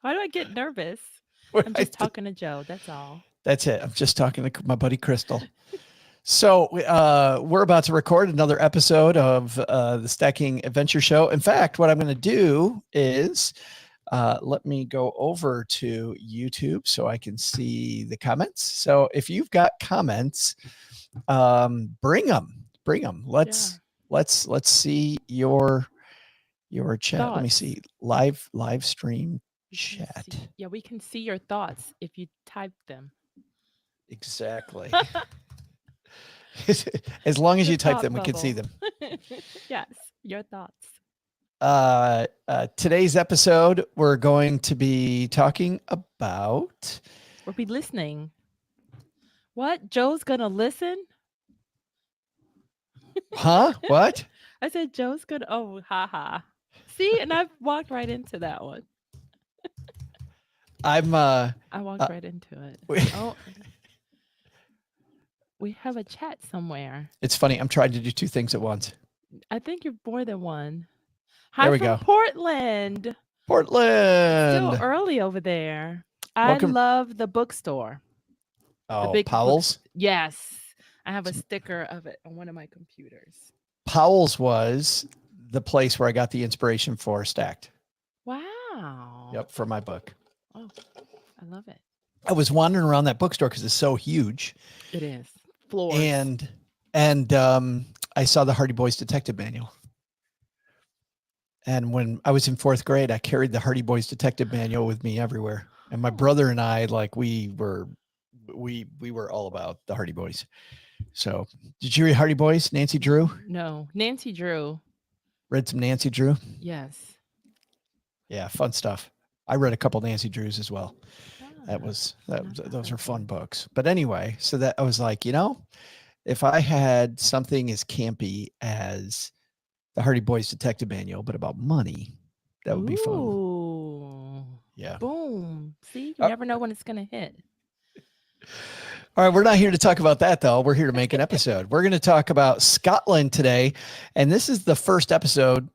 Why do I get nervous? I'm I just talking to Joe. That's all. That's it. I'm just talking to my buddy Crystal. So we're about to record another episode of the Stacking Adventure Show. In fact, what I'm going to do is let me go over to YouTube so I can see the comments. So if you've got comments, bring them. Bring them. Yeah. Let's see your chat. Let me Thoughts. see live stream We can see. chat. Yeah, we can see your thoughts if you type them. Exactly. As long as The you type them, thought we can see bubble. them. Yes, your thoughts. Today's episode, we're going to be talking about. We'll be listening. What? Joe's gonna listen? Huh? What? I said Joe's gonna. Oh, haha. See, and I've walked right into that one. I'm. I walked right into it. Oh, we have a chat somewhere. It's funny. I'm trying to do two things at once. I think you're more than one. There Hi we from go. Portland. Still Portland. early over there. I Welcome. love the bookstore. The Oh, big Powell's. Yes. I have a sticker of it on one of my computers. Powell's was the place where I got the inspiration for Stacked. Wow. Yep, for my book. Oh, I love it. I was wandering around that bookstore because it's so huge. It is. Floors. And I saw the Hardy Boys Detective Manual. And when I was in fourth grade, I carried the Hardy Boys Detective Manual with me everywhere. And my brother and I, like, we were all about the Hardy Boys. So, did you read Hardy Boys, Nancy Drew? No, Nancy Drew. Read some Nancy Drew? Yes. Yeah, fun stuff. I read a couple Nancy Drews as well. Ah, Those are fun books. But anyway, so that I was like, if I had something as campy as the Hardy Boys Detective Manual, but about money, that would be fun. Ooh. Yeah. Boom. See, you never know when it's going to hit. All right, we're not here to talk about that, though. We're here to make an episode. We're going to talk about Scotland today. And this is the first episode.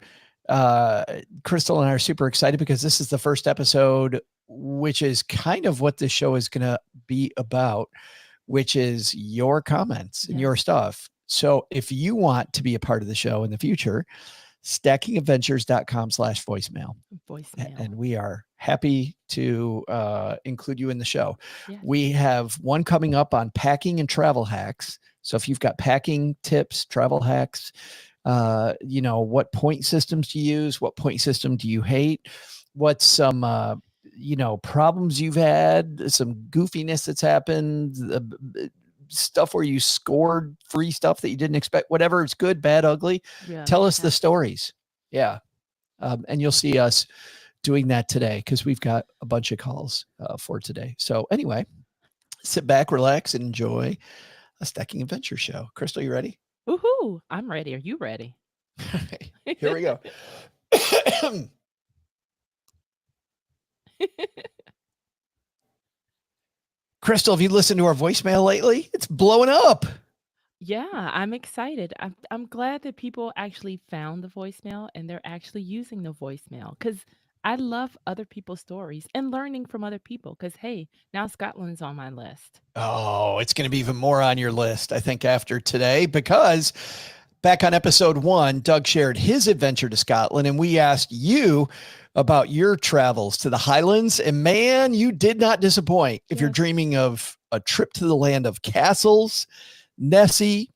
Crystal and I are super excited because this is the first episode, which is kind of what this show is going to be about, which is your comments and your stuff. So if you want to be a part of the show in the future, stackingadventures.com/voicemail. And we are happy to include you in the show. Yes. We have one coming up on packing and travel hacks. So if you've got packing tips, travel hacks, what point systems do you use? What point system do you hate? What's some, problems you've had, some goofiness that's happened, stuff where you scored free stuff that you didn't expect, whatever, it's good, bad, ugly. Yeah, tell us the stories. Yeah. And you'll see us doing that today because we've got a bunch of calls for today. So anyway, sit back, relax, and enjoy a Stacking Adventure show. Crystal, you ready? Woohoo! I'm ready. Are you ready? Here we go. Crystal, have you listened to our voicemail lately? It's blowing up. Yeah, I'm excited. I'm glad that people actually found the voicemail and they're actually using the voicemail because I love other people's stories and learning from other people because, hey, now Scotland's on my list. Oh, it's going to be even more on your list, I think, after today, because back on episode 1, Doug shared his adventure to Scotland, and we asked you about your travels to the Highlands. And man, you did not disappoint. If you're dreaming of a trip to the land of castles, Nessie,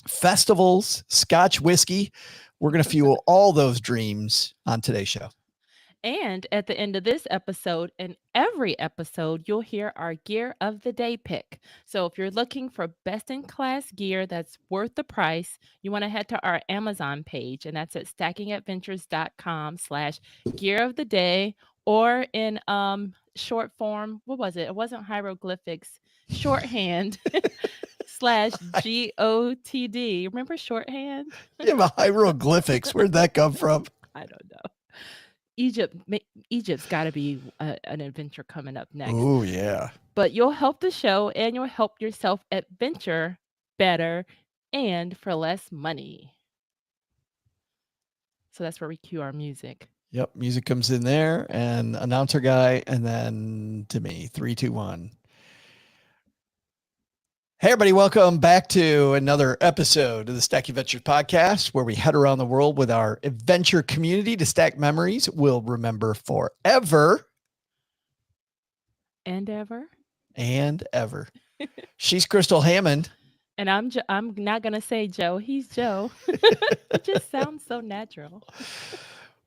festivals, Scotch whiskey, we're going to fuel all those dreams on today's show. And at the end of this episode and every episode, you'll hear our gear of the day pick. So if you're looking for best in class gear that's worth the price, you want to head to our Amazon page, and that's at stackingadventures.com/gear of the day, or in short form, what was it? It wasn't hieroglyphics, shorthand. /GOTD. Remember shorthand? Yeah, but hieroglyphics. Where'd that come from? I don't know. Egypt's got to be an adventure coming up next. Oh, yeah. But you'll help the show and you'll help yourself adventure better and for less money. So that's where we cue our music. Yep. Music comes in there and announcer guy. And then to me, 3, 2, 1. Hey, everybody. Welcome back to another episode of the Stack Adventures podcast, where we head around the world with our adventure community to stack memories we'll remember forever. And ever. And ever. She's Crystal Hammond. And I'm not going to say Joe. He's Joe. It just sounds so natural.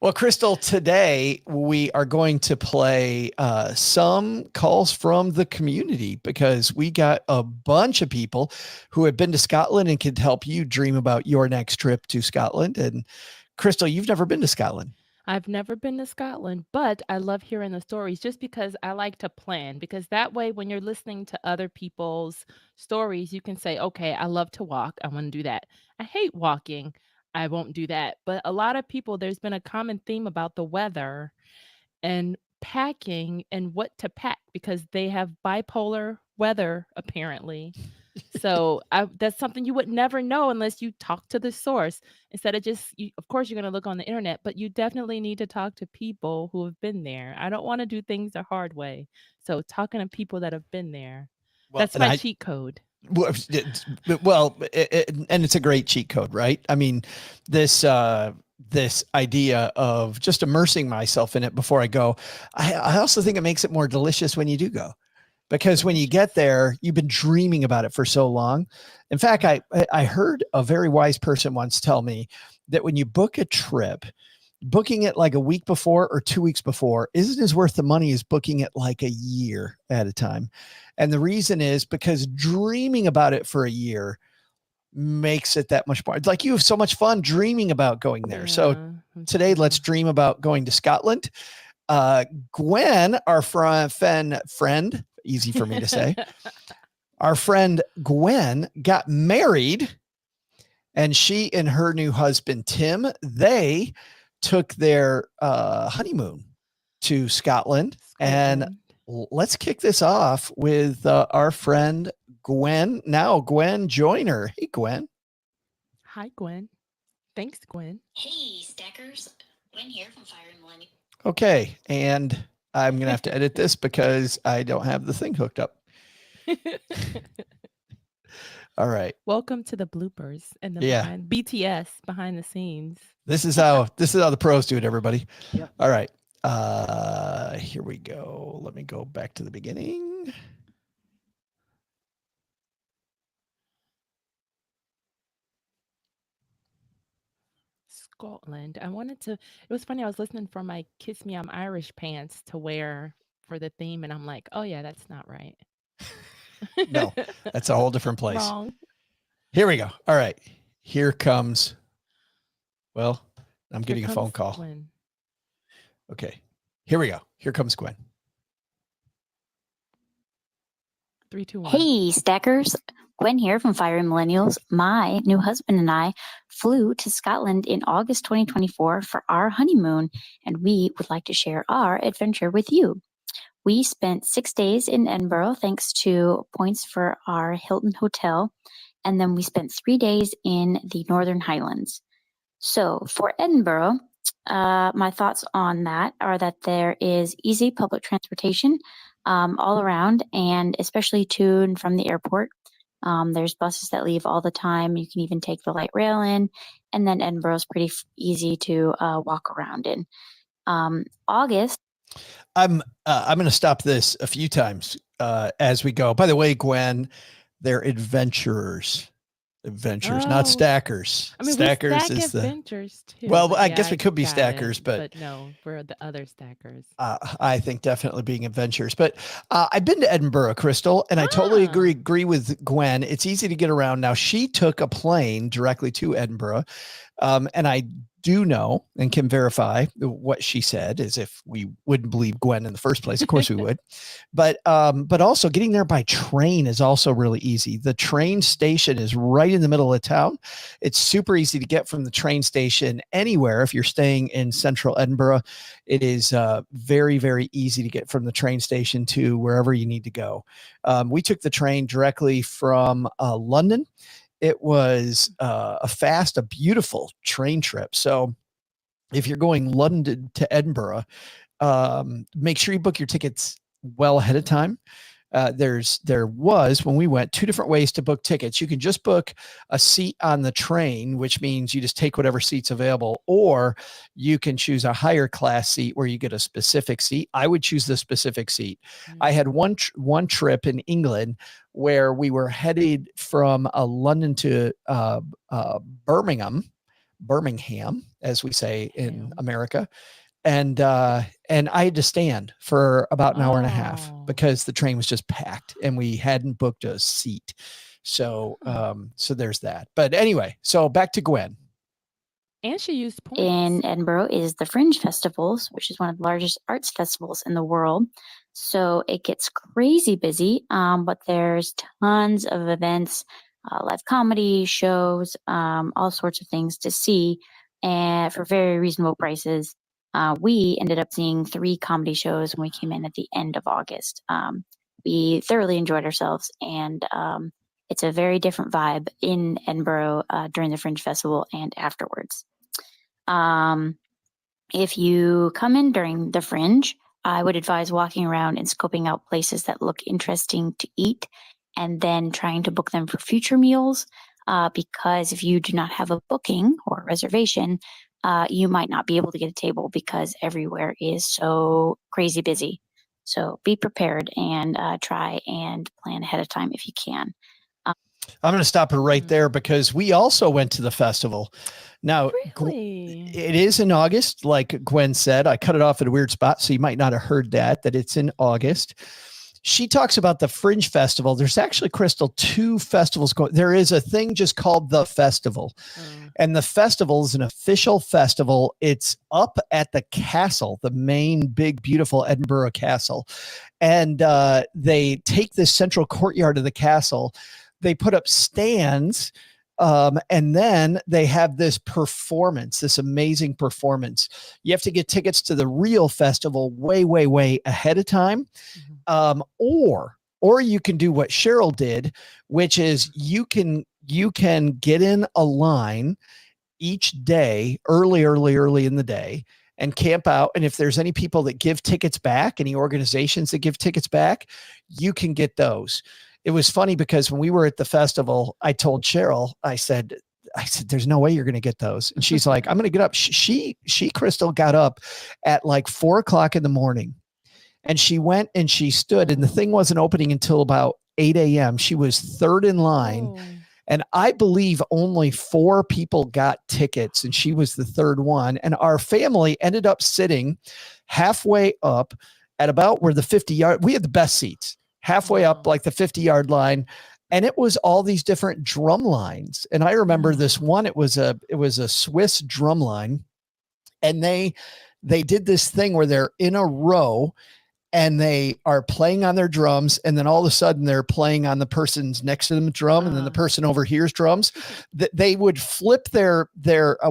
Well, Crystal, today we are going to play some calls from the community, because we got a bunch of people who have been to Scotland and can help you dream about your next trip to Scotland. And Crystal, you've never been to Scotland. I've never been to Scotland, but I love hearing the stories just because I like to plan, because that way when you're listening to other people's stories, you can say, okay, I love to walk. I want to do that. I hate walking. I won't do that. But a lot of people, there's been a common theme about the weather and packing and what to pack, because they have bipolar weather apparently. So that's something you would never know unless you talk to the source, instead of just, of course, you're going to look on the internet, but you definitely need to talk to people who have been there. I don't want to do things the hard way. So talking to people that have been there, that's my cheat code. Well, and it's a great cheat code, right? I mean, this idea of just immersing myself in it before I go. I also think it makes it more delicious when you do go, because when you get there, you've been dreaming about it for so long. In fact, I heard a very wise person once tell me that when you book a trip, booking it like a week before or 2 weeks before isn't as worth the money as booking it like a year at a time. And the reason is because dreaming about it for a year makes it that much more. It's like you have so much fun dreaming about going there. Yeah, so today, let's dream about going to Scotland. Gwen, our friend, easy for me to say, our friend Gwen got married, and she and her new husband, Tim, they took their honeymoon to Scotland. And let's kick this off with our friend Gwen. Now, Gwen Joyner. Hey, Gwen. Hi, Gwen. Thanks, Gwen. Hey, Stackers. Gwen here from Fire and Millennium. Okay, and I'm going to have to edit this because I don't have the thing hooked up. All right. Welcome to the bloopers and the BTS behind the scenes. This is how the pros do it, everybody. Yep. All right. Here we go. Let me go back to the beginning. Scotland. It was funny. I was listening for my Kiss Me I'm Irish pants to wear for the theme, and I'm like, oh yeah, that's not right. No, that's a whole different place. Wrong. Here we go. All right. Here comes. Well, I'm getting a phone call. Gwen. Okay. Here we go. Here comes Gwen. 3, 2, 1. Hey, Stackers. Gwen here from Fire and Millennials. My new husband and I flew to Scotland in August 2024 for our honeymoon, and we would like to share our adventure with you. We spent 6 days in Edinburgh thanks to points for our Hilton Hotel, and then we spent 3 days in the Northern Highlands. So for Edinburgh, my thoughts on that are that there is easy public transportation all around, and especially to and from the airport. There's buses that leave all the time. You can even take the light rail in, and then Edinburgh is pretty easy to walk around in. August. I'm going to stop this a few times as we go. By the way, Gwen, they're adventurers, not stackers. I mean, stackers we stack is adventures too. Well, I guess we could be stackers, but no, we're the other stackers. I think definitely being adventurers. But I've been to Edinburgh, Crystal, and I totally agree with Gwen. It's easy to get around. Now, she took a plane directly to Edinburgh, and I do know and can verify what she said, as if we wouldn't believe Gwen in the first place. Of course we would. But also getting there by train is also really easy. The train station is right in the middle of town. It's super easy to get from the train station anywhere. If you're staying in central Edinburgh, it is very, very easy to get from the train station to wherever you need to go. We took the train directly from London. It was a beautiful train trip. So if you're going London to Edinburgh, make sure you book your tickets well ahead of time. There was, when we went, two different ways to book tickets. You can just book a seat on the train, which means you just take whatever seat's available, or you can choose a higher class seat where you get a specific seat. I would choose the specific seat. I had one trip in England where we were headed from London to Birmingham, as we say in America. And I had to stand for about an hour and a half because the train was just packed and we hadn't booked a seat. So, so there's that. But anyway, so back to Gwen. And she used points. In Edinburgh is the Fringe Festivals, which is one of the largest arts festivals in the world. So it gets crazy busy, but there's tons of events, live comedy, shows, all sorts of things to see, and for very reasonable prices. We ended up seeing 3 comedy shows when we came in at the end of August. We thoroughly enjoyed ourselves, and it's a very different vibe in Edinburgh during the Fringe Festival and afterwards. If you come in during the Fringe, I would advise walking around and scoping out places that look interesting to eat, and then trying to book them for future meals, because if you do not have a booking or reservation, you might not be able to get a table because everywhere is so crazy busy. So be prepared and try and plan ahead of time if you can. I'm going to stop her right there because we also went to the festival. Now, really? It is in August, like Gwen said. I cut it off at a weird spot, so you might not have heard that it's in August. She talks about the Fringe Festival. There's actually, Crystal, 2 festivals going. There is a thing just called the festival. And the festival is an official festival. It's up at the castle, the main, big, beautiful Edinburgh castle. And they take this central courtyard of the castle. They put up stands. And then they have this performance, this amazing performance. You have to get tickets to the real festival way, way, way ahead of time. Or you can do what Cheryl did, which is you can get in a line each day, early in the day, and camp out. And if there's any people that give tickets back, any organizations that give tickets back, you can get those. It was funny because when we were at the festival, I told Cheryl, I said, there's no way you're going to get those. And she's like, I'm going to get up. She, Crystal, got up at like 4:00 in the morning, and she went and she stood, and the thing wasn't opening until about 8 a.m. She was third in line. And I believe only 4 people got tickets, and she was the third one. And our family ended up sitting halfway up at about where the 50-yard, we had the best seats, halfway up like the 50-yard line. And it was all these different drum lines. And I remember this one, it was a Swiss drum line. And they did this thing where they're in a row and they are playing on their drums. And then all of a sudden they're playing on the person's next to them drum. And then the person over here's drums. They would flip their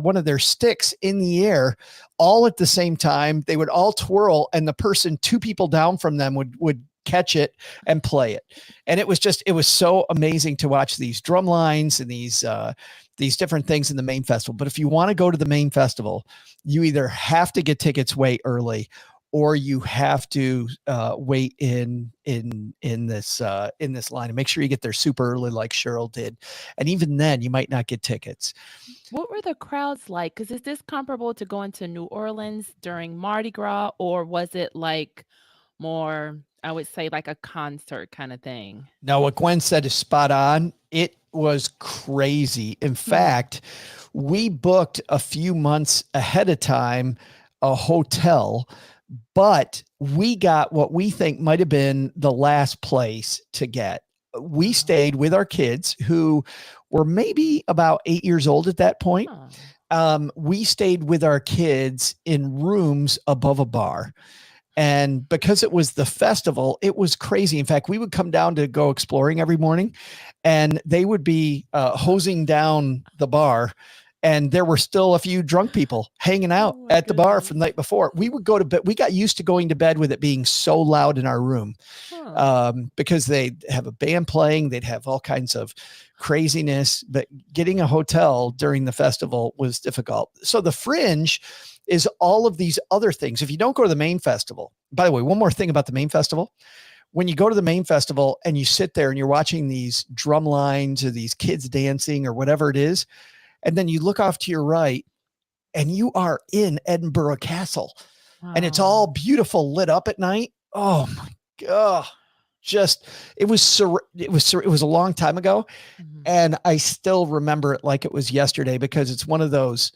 one of their sticks in the air all at the same time. They would all twirl, and the person 2 people down from them would catch it and play it. And it was so amazing to watch these drum lines and these different things in the main festival. But if you want to go to the main festival, you either have to get tickets way early, or you have to wait in this line, and make sure you get there super early like Cheryl did. And even then you might not get tickets. What were the crowds like? Because is this comparable to going to New Orleans during Mardi Gras, or was it like more, I would say, like a concert kind of thing? No, what Gwen said is spot on. It was crazy. In fact, we booked a few months ahead of time a hotel, but we got what we think might have been the last place to get. We stayed with our kids, who were maybe about 8 years old at that point. We stayed with our kids in rooms above a bar. And because it was the festival, it was crazy. In fact, we would come down to go exploring every morning, and they would be hosing down the bar. And there were still a few drunk people hanging out at the bar from the night before. We would go to bed. We got used to going to bed with it being so loud in our room, because they'd have a band playing. They'd have all kinds of craziness. But getting a hotel during the festival was difficult. So the Fringe is all of these other things. If you don't go to the main festival, by the way, one more thing about the main festival. When you go to the main festival and you sit there and you're watching these drum lines or these kids dancing or whatever it is, and then you look off to your right and you are in Edinburgh Castle. Wow. And it's all beautiful, lit up at night. Oh my God. It was a long time ago. Mm-hmm. And I still remember it like it was yesterday, because it's one of those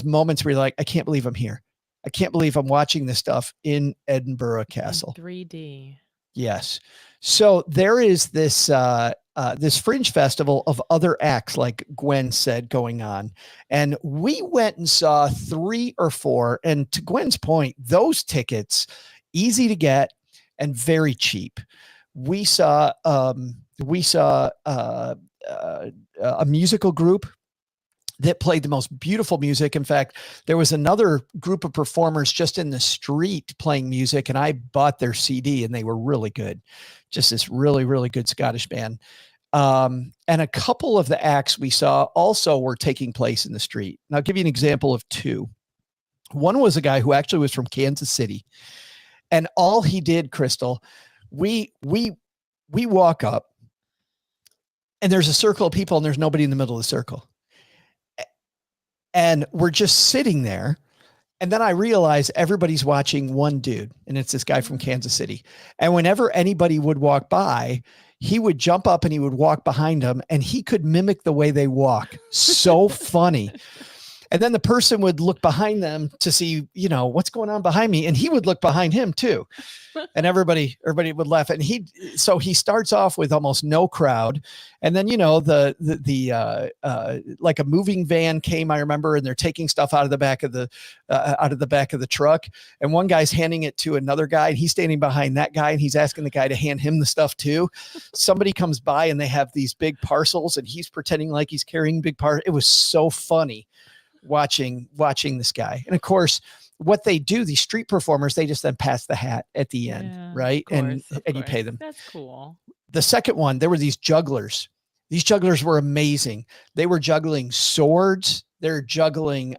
moments where you're like, I can't believe I'm here. I can't believe I'm watching this stuff in Edinburgh Castle. In 3D. Yes. So there is this fringe festival of other acts, like Gwen said, going on. And we went and saw 3 or 4. And to Gwen's point, those tickets, easy to get and very cheap. We saw a musical group that played the most beautiful music. In fact, there was another group of performers just in the street playing music, and I bought their CD, and they were really good. Just this really, really good Scottish band. And a couple of the acts we saw also were taking place in the street. And I'll give you an example of 2. One was a guy who actually was from Kansas City, and all he did, Crystal, we walk up, and there's a circle of people, and there's nobody in the middle of the circle. And we're just sitting there. And then I realize everybody's watching one dude, and it's this guy from Kansas City. And whenever anybody would walk by, he would jump up and he would walk behind them, and he could mimic the way they walk. So funny. And then the person would look behind them to see, what's going on behind me. And he would look behind him too. And everybody would laugh. And so he starts off with almost no crowd. And then, like a moving van came, I remember, and they're taking stuff out of the back of the truck. And one guy's handing it to another guy, and he's standing behind that guy, and he's asking the guy to hand him the stuff too. Somebody comes by and they have these big parcels, and he's pretending like he's carrying big parcels. It was so funny watching this guy. And of course, what they do, these street performers, they just then pass the hat at the end, right? And you pay them. That's cool. The second one, there were these jugglers. These jugglers were amazing. They were juggling swords. They're juggling,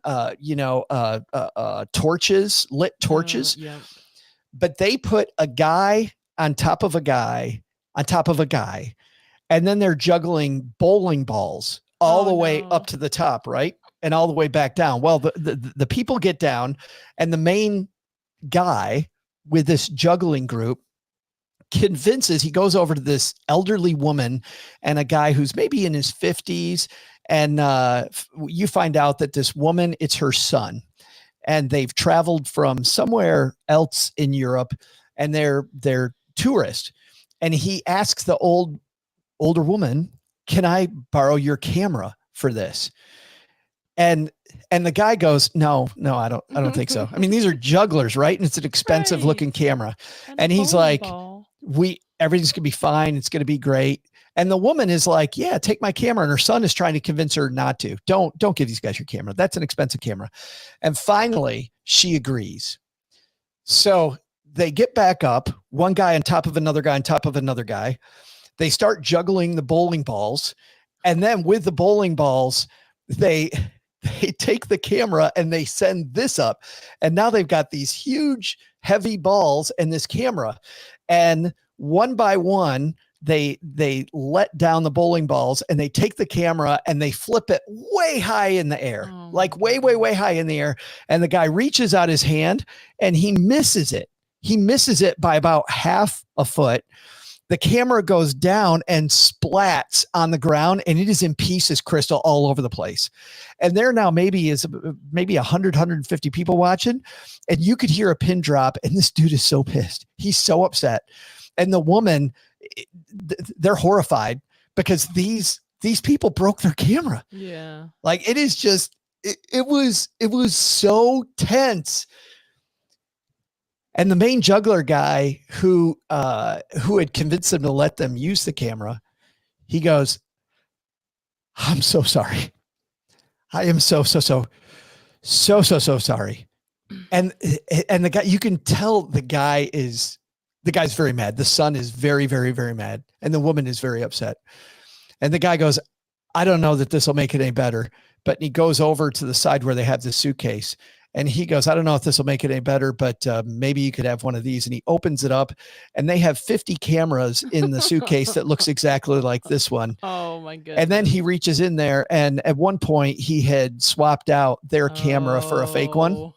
torches, lit torches. Yeah. But they put a guy on top of a guy on top of a guy, and then they're juggling bowling balls all the way up to the top, right? And all the way back down. Well, the people get down, and the main guy with this juggling group he goes over to this elderly woman and a guy who's maybe in his 50s. And you find out that this woman, it's her son, and they've traveled from somewhere else in Europe, and they're tourists. And he asks the older woman, "Can I borrow your camera for this?" And the guy goes, no, I don't think so. I mean, these are jugglers, right? And it's an expensive looking camera. And he's like, everything's gonna be fine. It's going to be great. And the woman is like, yeah, take my camera. And her son is trying to convince her not to. Don't give these guys your camera. That's an expensive camera. And finally she agrees. So they get back up, one guy on top of another guy on top of another guy. They start juggling the bowling balls. And then with the bowling balls, they take the camera and they send this up, and now they've got these huge heavy balls and this camera, and one by one they let down the bowling balls, and they take the camera and they flip it way high in the air, like way high in the air. And the guy reaches out his hand and he misses it. He misses it by about half a foot. The camera goes down and splats on the ground, and it is in pieces, Crystal, all over the place. And there now maybe 100, 150 people watching, and you could hear a pin drop, and this dude is so pissed. He's so upset. And the woman, they're horrified because these people broke their camera. Yeah. Like, it is just, it was so tense. And the main juggler guy who had convinced them to let them use the camera, he goes, "I'm so sorry. I am so sorry." And the guy, you can tell the guy's very mad. The son is very, very, very mad. And the woman is very upset. And the guy goes, "I don't know that this will make it any better." But he goes over to the side where they have the suitcase, And he goes, I don't know if this will make it any better, but maybe you could have one of these. And he opens it up, and they have 50 cameras in the suitcase that looks exactly like this one. Oh my goodness. And then he reaches in there, and at one point he had swapped out their camera for a fake one.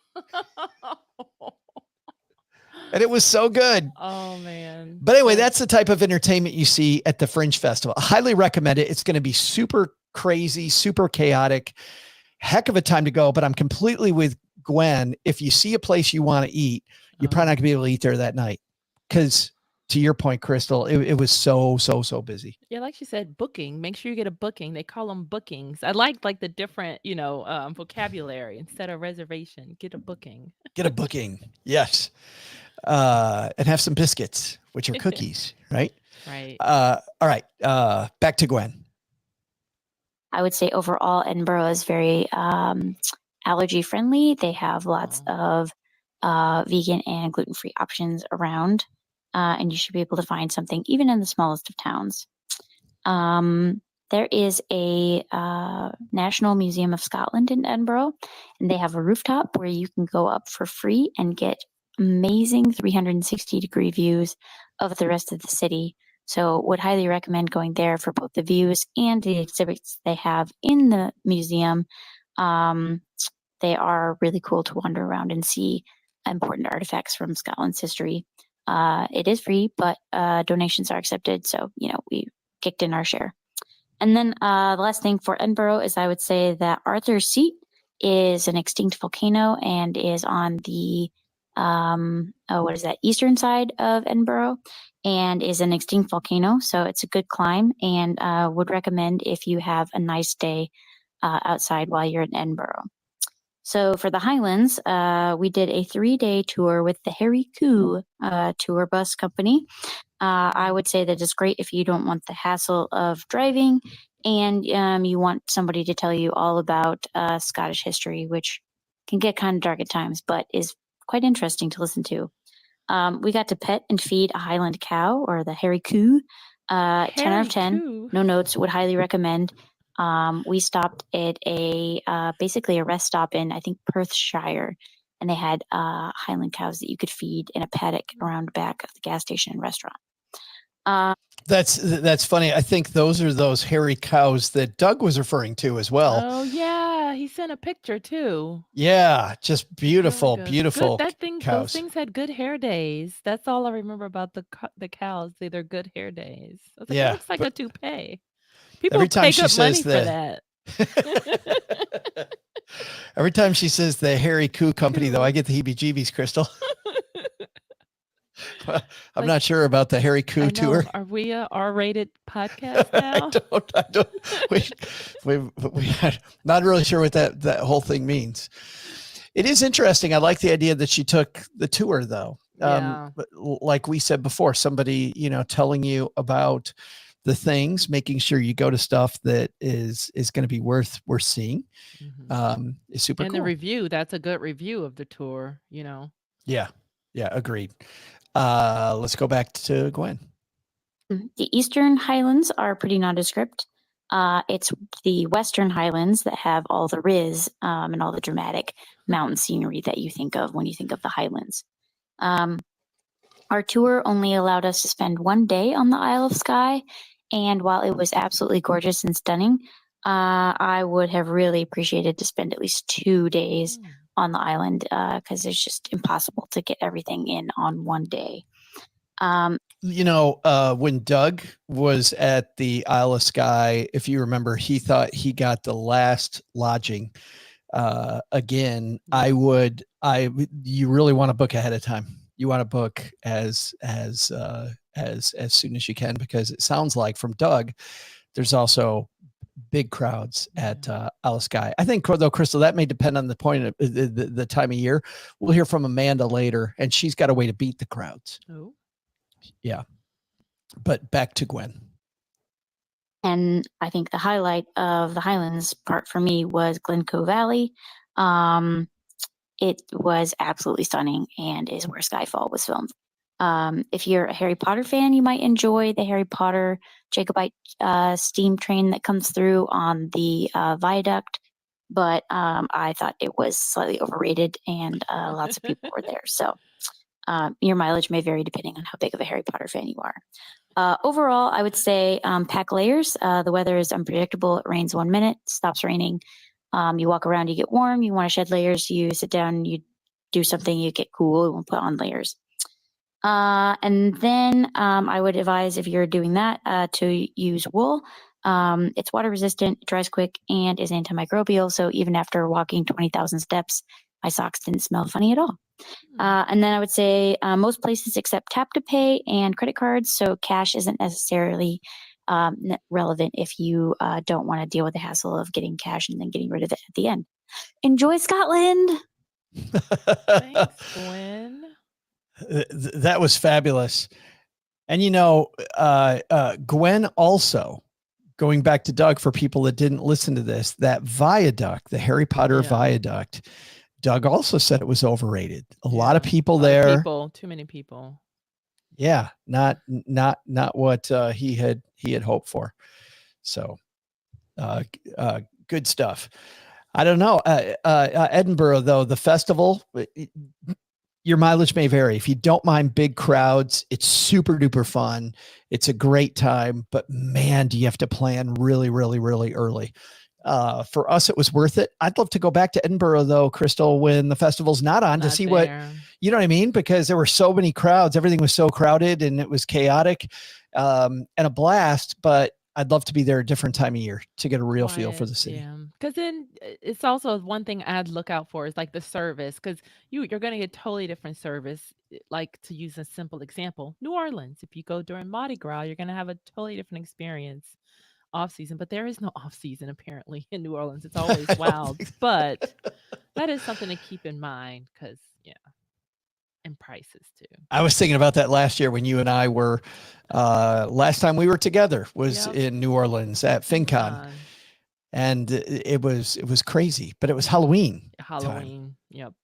And it was so good. Oh, man. But anyway, that's the type of entertainment you see at the Fringe Festival. I highly recommend it. It's going to be super crazy, super chaotic, heck of a time to go. But I'm completely with Gwen. If you see a place you want to eat, you're probably not going to be able to eat there that night. Because to your point, Crystal, it was so busy. Yeah, like she said, booking. Make sure you get a booking. They call them bookings. I like the different, vocabulary. Instead of reservation, get a booking. Get a booking. Yes. And have some biscuits, which are cookies, right? Right. All right. Back to Gwen. I would say overall, Edinburgh is very allergy friendly. They have lots of vegan and gluten-free options around, and you should be able to find something even in the smallest of towns. There is a National Museum of Scotland in Edinburgh, and they have a rooftop where you can go up for free and get amazing 360-degree views of the rest of the city. So would highly recommend going there for both the views and the exhibits they have in the museum. They are really cool to wander around and see important artifacts from Scotland's history. It is free, but donations are accepted. So, we kicked in our share. And then the last thing for Edinburgh is I would say that Arthur's Seat is an extinct volcano and is on the eastern side of Edinburgh, and is an extinct volcano. So it's a good climb, and would recommend if you have a nice day outside while you're in Edinburgh. So for the Highlands, we did a 3-day tour with the Harry Coo tour bus company. I would say that it's great if you don't want the hassle of driving and you want somebody to tell you all about Scottish history, which can get kind of dark at times, but is quite interesting to listen to. We got to pet and feed a Highland cow, or the Harry Coo. 10 out of 10. No notes. Would highly recommend. We stopped at basically a rest stop in, I think, Perthshire, and they had Highland cows that you could feed in a paddock around the back of the gas station and restaurant. That's funny. I think those are those hairy cows that Doug was referring to as well. Oh yeah, he sent a picture too. Yeah, just beautiful, beautiful. Those things had good hair days. That's all I remember about the cows. They're good hair days. I was like, it looks like a toupee. People pay good money for that. Every time she says the Harry Coo company, though, I get the heebie-jeebies, Crystal. I'm not sure about the Harry Coo tour. Are we a R-rated podcast now? I don't. We're not really sure what that whole thing means. It is interesting. I like the idea that she took the tour, though. Yeah. But like we said before, somebody, telling you about the things, making sure you go to stuff that is going to be worth seeing, is super cool. And the review, that's a good review of the tour, Yeah, agreed. Let's go back to Gwen. The Eastern Highlands are pretty nondescript. It's the Western Highlands that have all the riz and all the dramatic mountain scenery that you think of when you think of the Highlands. Our tour only allowed us to spend 1 day on the Isle of Skye, and while it was absolutely gorgeous and stunning, I would have really appreciated to spend at least 2 days on the island because it's just impossible to get everything in on 1 day. When Doug was at the Isle of Skye, if you remember, he thought he got the last lodging. Again, you really want to book ahead of time. You want to book as soon as you can, because it sounds like from Doug, there's also big crowds at Isle of Skye. I think, though, Crystal, that may depend on the point of the time of year. We'll hear from Amanda later, and she's got a way to beat the crowds. Oh, yeah. But back to Gwen. And I think the highlight of the Highlands part for me was Glencoe Valley. It was absolutely stunning and is where Skyfall was filmed. If you're a Harry Potter fan, you might enjoy the Harry Potter Jacobite steam train that comes through on the viaduct. but I thought it was slightly overrated, and lots of people were there. So your mileage may vary depending on how big of a Harry Potter fan you are. Overall, I would say pack layers. The weather is unpredictable. It rains 1 minute, stops raining. You walk around, you get warm. You want to shed layers. You sit down, you do something, you get cool. You want to put on layers. And then I would advise, if you're doing that, to use wool. It's water resistant, dries quick, and is antimicrobial. So even after walking 20,000 steps, my socks didn't smell funny at all. And then I would say most places accept tap to pay and credit cards. So cash isn't necessarily relevant if you don't want to deal with the hassle of getting cash and then getting rid of it at the end. Enjoy Scotland. Thanks, Gwen. That was fabulous. And, you know, Gwen also, going back to Doug, for people that didn't listen to this, that viaduct, the Harry Potter viaduct, Doug also said it was overrated. A lot of people there. Too many people. Yeah. Not what he had hoped for. So good stuff. I don't know. Edinburgh, though, the festival, your mileage may vary. If you don't mind big crowds, it's super duper fun. It's a great time, but man, do you have to plan really, really, really early. For us, it was worth it. I'd love to go back to Edinburgh, though, Crystal, when the festival's not on, to see what, you know what I mean? Because there were so many crowds. Everything was so crowded and it was chaotic and a blast, but I'd love to be there a different time of year to get a real feel for the city. Yeah, because then it's also one thing I'd look out for is like the service, because you're going to get totally different service. Like, to use a simple example, New Orleans. If you go during Mardi Gras, you're going to have a totally different experience off season, but there is no off season apparently in New Orleans. It's always wild, but that is something to keep in mind, because and prices too. I was thinking about that last year when you and I were, last time we were together was in New Orleans at FinCon. And it was crazy, but it was Halloween. Time. Yep.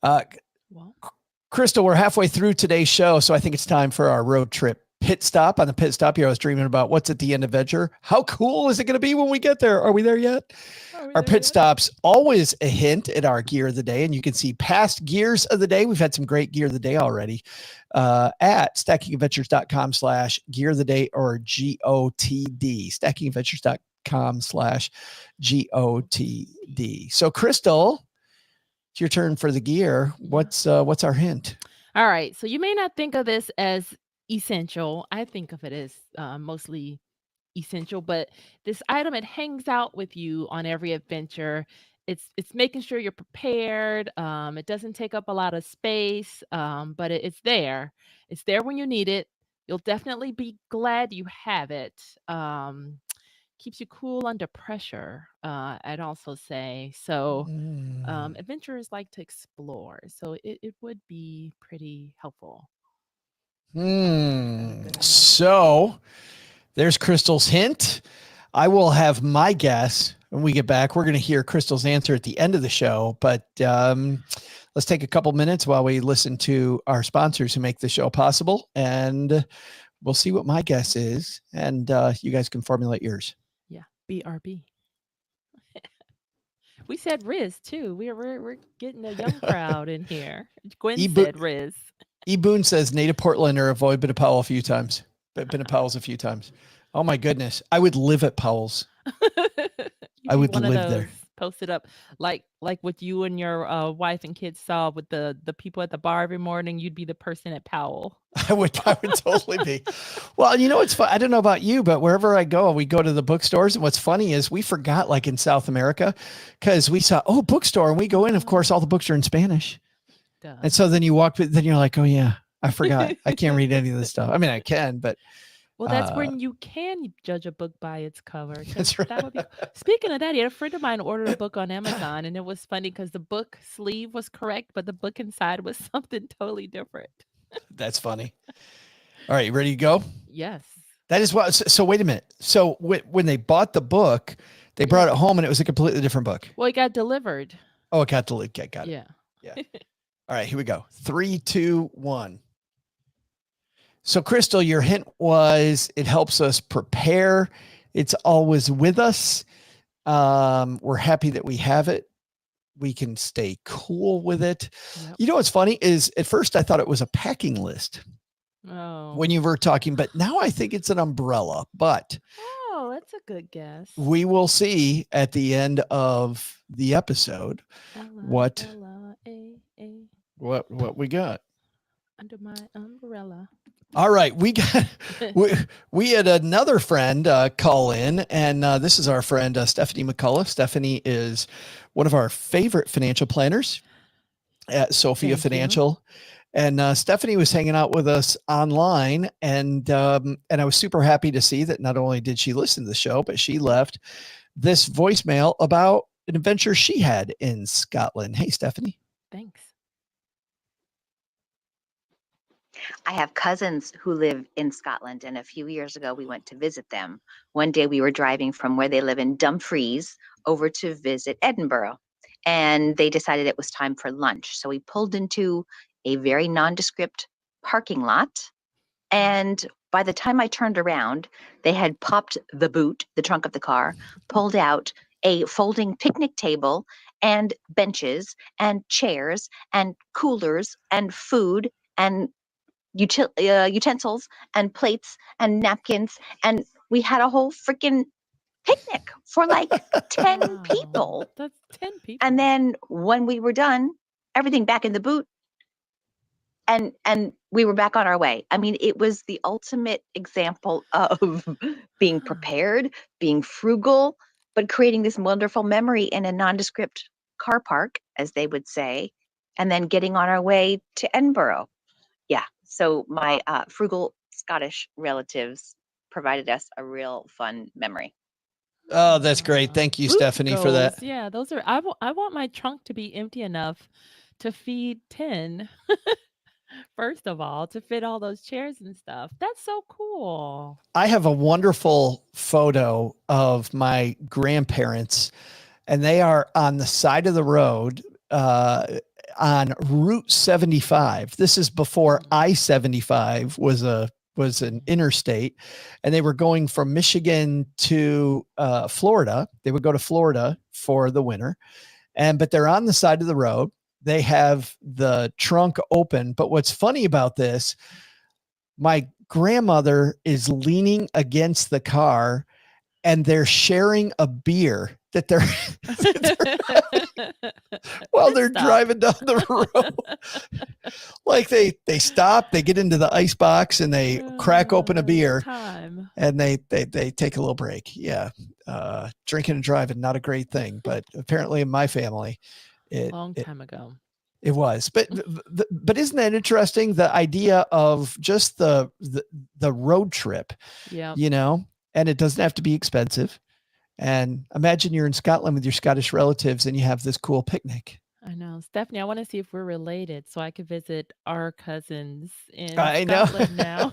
Well, Crystal, we're halfway through today's show, so I think it's time for our road trip pit stop. On the pit stop here, I was dreaming about what's at the end of Adventure. How cool is it going to be when we get there? Are we there yet? Our pit stops, always a hint at our gear of the day, and you can see past gears of the day. We've had some great gear of the day already at stackingadventures.com/gear of the day, or GOTD, stackingadventures.com/GOTD. So Crystal, it's your turn for the gear. What's our hint? All right. So you may not think of this as essential. I think of it as mostly essential, but this item, it hangs out with you on every adventure. It's making sure you're prepared. It doesn't take up a lot of space, but it's there. It's there when you need it. You'll definitely be glad you have it. Keeps you cool under pressure, I'd also say. So adventurers like to explore, so it would be pretty helpful. So there's Crystal's hint. I will have my guess when we get back. We're going to hear Crystal's answer at the end of the show, but let's take a couple minutes while we listen to our sponsors who make the show possible, and we'll see what my guess is, and you guys can formulate yours. Yeah, BRB. We said Riz too. We're getting a young crowd in here. Gwen said Riz. E. Boone says native Portlander, avoid been to Powell a few times. Been to Powell's a few times. Oh my goodness. I would live at Powell's. I would live there. Posted up like what you and your wife and kids saw with the people at the bar every morning. You'd be the person at Powell. I would totally be. Well, you know, it's fun. I don't know about you, but wherever I go, we go to the bookstores. And what's funny is we forgot, like in South America, because we saw, bookstore, and we go in, of course, all the books are in Spanish. Duh. And so then you walk, then you're like, oh yeah, I forgot. I can't read any of this stuff. I mean, I can, but. Well, that's when you can judge a book by its cover. That's right. That would be, speaking of that, a friend of mine ordered a book on Amazon, and it was funny because the book sleeve was correct, but the book inside was something totally different. That's funny. All right, you ready to go? Yes. That is what. So wait a minute. So when they bought the book, they brought it home, and it was a completely different book. Well, it got delivered. Oh, it got delivered. Got it. Yeah. All right, here we go. 3, 2, 1. So, Crystal, your hint was it helps us prepare. It's always with us. We're happy that we have it. We can stay cool with it. Yep. You know what's funny is at first I thought it was a packing list. Oh. When you were talking, but now I think it's an umbrella. But that's a good guess. We will see at the end of the episode what we got under my umbrella. All right, we had another friend call in, and this is our friend Stephanie McCullough. Stephanie is one of our favorite financial planners at Sophia Financial. And Stephanie was hanging out with us online, and I was super happy to see that not only did she listen to the show, but she left this voicemail about an adventure she had in Scotland. Hey, Stephanie. Thanks. I have cousins who live in Scotland, and a few years ago we went to visit them. One day we were driving from where they live in Dumfries over to visit Edinburgh, and they decided it was time for lunch. So we pulled into a very nondescript parking lot, and by the time I turned around, they had popped the boot, the trunk of the car, pulled out a folding picnic table and benches and chairs and coolers and food and utensils and plates and napkins, and we had a whole freaking picnic for like 10 people. That's 10 people. And then when we were done, everything back in the boot, and we were back on our way. I mean, it was the ultimate example of being prepared, being frugal, but creating this wonderful memory in a nondescript car park, as they would say, and then getting on our way to Edinburgh. Yeah. So my frugal Scottish relatives provided us a real fun memory. Oh, that's great. Thank you, Stephanie, for that. Yeah, those are, I want my trunk to be empty enough to feed 10. First of all, to fit all those chairs and stuff. That's so cool. I have a wonderful photo of my grandparents, and they are on the side of the road on Route 75. This is before I-75 was an interstate, and they were going from Michigan to Florida. They would go to Florida for the winter, but they're on the side of the road. They have the trunk open. But what's funny about this, my grandmother is leaning against the car, and they're sharing a beer that they're while they're driving down the road. Like they stop, they get into the ice box, and they crack open a beer, and they take a little break. Yeah. Drinking and driving, not a great thing, but apparently in my family, long time ago it was. But isn't that interesting? The idea of just the road trip, you know, and it doesn't have to be expensive. And imagine you're in Scotland with your Scottish relatives and you have this cool picnic. I know. Stephanie, I want to see if we're related so I could visit our cousins in Scotland now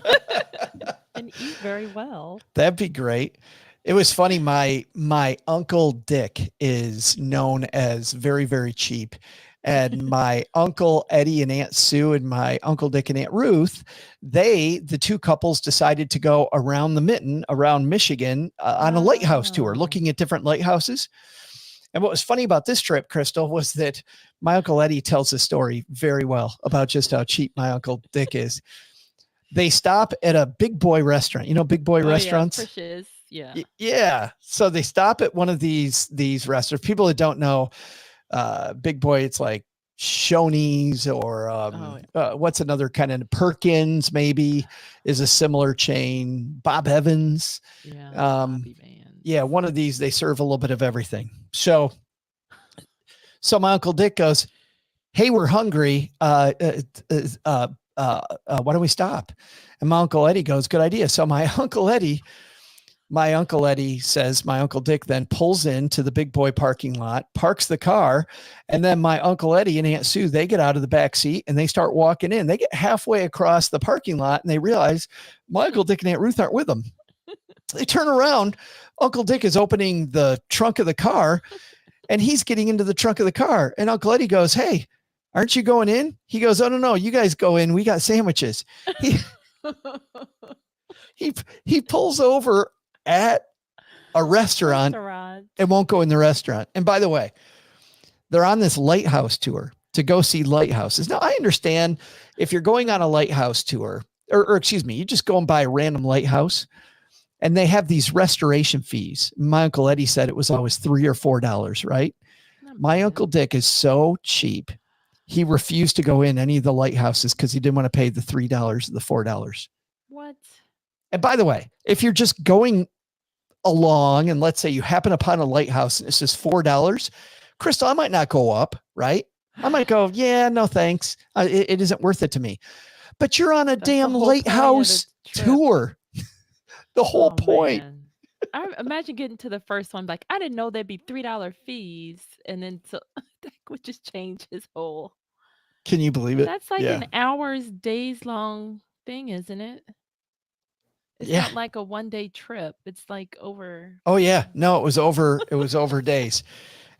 and eat very well. That'd be great. It was funny. My Uncle Dick is known as very, very cheap. And my Uncle Eddie and Aunt Sue and my Uncle Dick and Aunt Ruth, the two couples decided to go around the mitten around Michigan on a lighthouse tour, looking at different lighthouses. And what was funny about this trip, Crystal, was that my Uncle Eddie tells the story very well about just how cheap my Uncle Dick is. They stop at a Big Boy restaurant, you know, Big Boy restaurants. Yeah, Frisch's. Yeah. Yeah. So they stop at one of these restaurants. People that don't know, Big Boy, it's like Shoney's or what's another kind of Perkins maybe is a similar chain. Bob Evans. Yeah. One of these, they serve a little bit of everything. So my Uncle Dick goes, "Hey, we're hungry. Why don't we stop?" And my Uncle Eddie goes, "Good idea." So my Uncle Eddie says, my Uncle Dick then pulls into the Big Boy parking lot, parks the car, and then my Uncle Eddie and Aunt Sue, they get out of the back seat and they start walking in. They get halfway across the parking lot and they realize my Uncle Dick and Aunt Ruth aren't with them. They turn around. Uncle Dick is opening the trunk of the car and he's getting into the trunk of the car. And Uncle Eddie goes, "Hey, aren't you going in?" He goes, "Oh, no, you guys go in. We got sandwiches." He pulls over at a restaurant and won't go in the restaurant. And by the way, they're on this lighthouse tour to go see lighthouses. Now, I understand if you're going on a lighthouse tour, or excuse me, you just go and buy a random lighthouse and they have these restoration fees. My Uncle Eddie said it was always $3 or $4, right? My Uncle Dick is so cheap. He refused to go in any of the lighthouses because he didn't want to pay the $3 or the $4. What? And by the way, if you're just going along and let's say you happen upon a lighthouse and it's just $4, Crystal, I might not go up, right? I might go, yeah, no, thanks. It isn't worth it to me. But you're on a damn lighthouse tour. The whole point. Man. I imagine getting to the first one, like, I didn't know there'd be $3 fees. And then so that would just change his whole. Can you believe it? That's like an hours, days long thing, isn't it? It's not like a 1-day trip. It's like over. Oh, yeah. No, it was over days.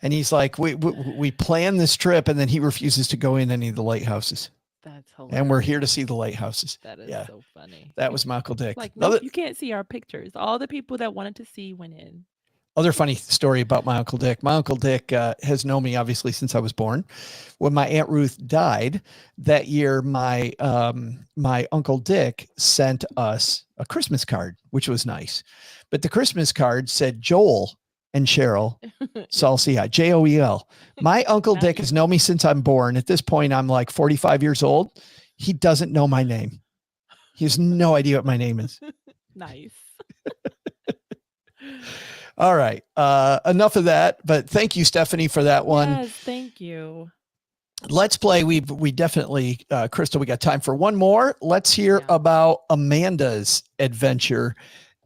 And he's like, we planned this trip, and then he refuses to go in any of the lighthouses. That's hilarious. And we're here to see the lighthouses. That is so funny. That was my Uncle Dick. Like, no, you can't see our pictures. All the people that wanted to see went in. Other funny story about my Uncle Dick. My Uncle Dick has known me, obviously, since I was born. When my Aunt Ruth died that year, my Uncle Dick sent us a Christmas card, which was nice. But the Christmas card said Joel and Cheryl Salcia, Joel. My Uncle Dick has known me since I'm born. At this point, I'm like 45 years old. He doesn't know my name. He has no idea what my name is. Nice. All right. Enough of that. But thank you, Stephanie, for that one. Yes, thank you. Let's play. We definitely, Crystal, we got time for one more. Let's hear about Amanda's adventure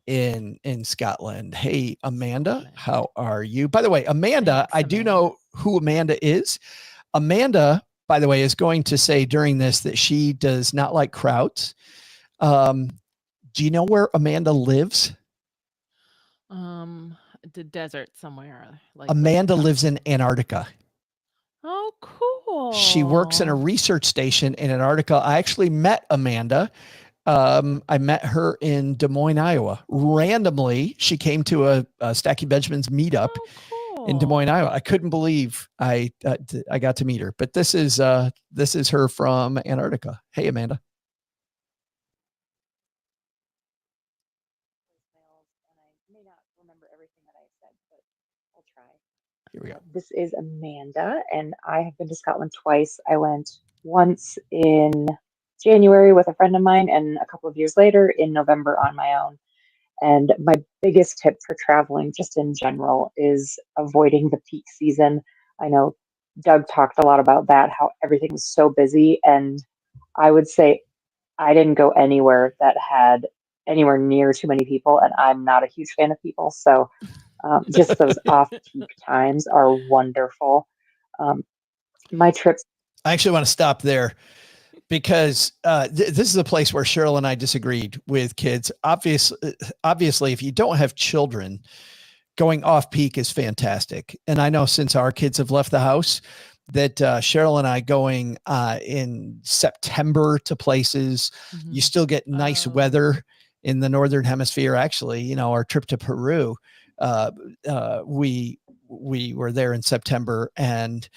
in Scotland. Hey, Amanda, how are you? By the way, Amanda, I do know who Amanda is. Amanda, by the way, is going to say during this that she does not like crowds. Do you know where Amanda lives? The desert somewhere. Like Amanda lives in Antarctica. Oh, cool. She works in a research station in Antarctica. I actually met Amanda. I met her in Des Moines, Iowa. Randomly, she came to a Stacking Benjamins meetup in Des Moines, Iowa. I couldn't believe I got to meet her. But this is her from Antarctica. Hey, Amanda. Here we go. This is Amanda, and I have been to Scotland twice. I went once in January with a friend of mine, and a couple of years later in November on my own. And my biggest tip for traveling, just in general, is avoiding the peak season. I know Doug talked a lot about that, how everything was so busy. And I would say I didn't go anywhere that had anywhere near too many people, and I'm not a huge fan of people. So just those off-peak times are wonderful. My trips. I actually want to stop there because this is a place where Cheryl and I disagreed with kids. Obviously, if you don't have children, going off-peak is fantastic. And I know since our kids have left the house that Cheryl and I going in September to places, you still get nice weather in the Northern Hemisphere. Actually, our trip to Peru, we were there in September, and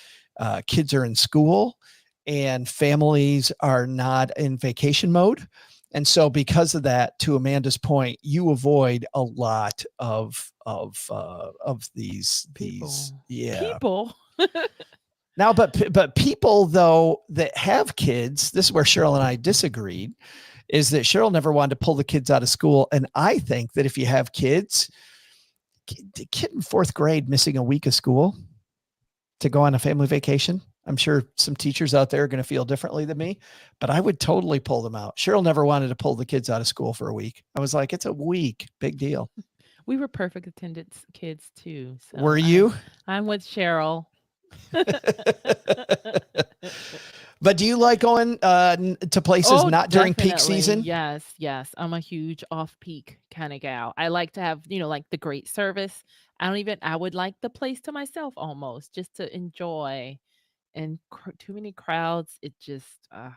kids are in school and families are not in vacation mode. And so because of that, to Amanda's point, you avoid a lot of these people. People. Now, but people though that have kids, this is where Cheryl and I disagreed, is that Cheryl never wanted to pull the kids out of school. And I think that if you have kids, the kid in 4th grade missing a week of school to go on a family vacation, I'm sure some teachers out there are going to feel differently than me, but I would totally pull them out. Cheryl never wanted to pull the kids out of school for a week. I was like, it's a week, big deal. We were perfect attendance kids too. So were you? I'm with Cheryl. But do you like going to places not during peak season? Yes. I'm a huge off-peak kind of gal. I like to have, like the great service. I would like the place to myself almost, just to enjoy and too many crowds, it just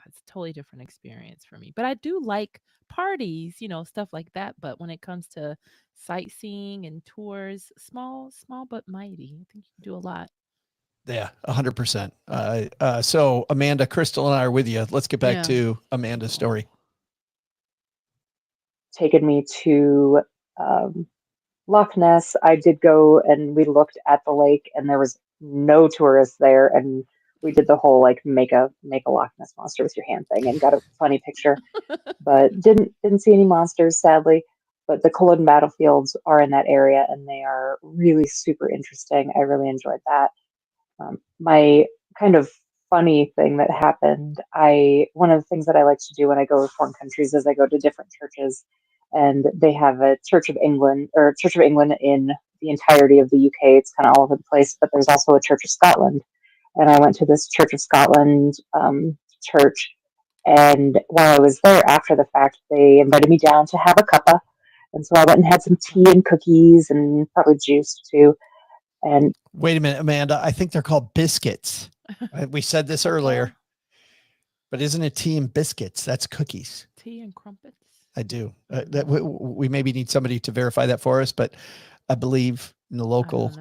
it's a totally different experience for me. But I do like parties, stuff like that. But when it comes to sightseeing and tours, small but mighty. I think you can do a lot. Yeah, 100%. So Amanda, Crystal, and I are with you. Let's get back to Amanda's story. Taken me to Loch Ness. I did go and we looked at the lake, and there was no tourists there, and we did the whole like make a Loch Ness monster with your hand thing and got a funny picture, but didn't see any monsters, sadly. But the Culloden battlefields are in that area, and they are really super interesting. I really enjoyed that. My kind of funny thing that happened, one of the things that I like to do when I go to foreign countries is I go to different churches, and they have a Church of England in the entirety of the UK. It's kind of all over the place, but there's also a Church of Scotland. And I went to this Church of Scotland church, and while I was there after the fact, they invited me down to have a cuppa. And so I went and had some tea and cookies and probably juice too. And wait a minute, Amanda, I think they're called biscuits. We said this earlier, but isn't it tea and biscuits? That's cookies. Tea and crumpets. I do. That we maybe need somebody to verify that for us, but I believe in the local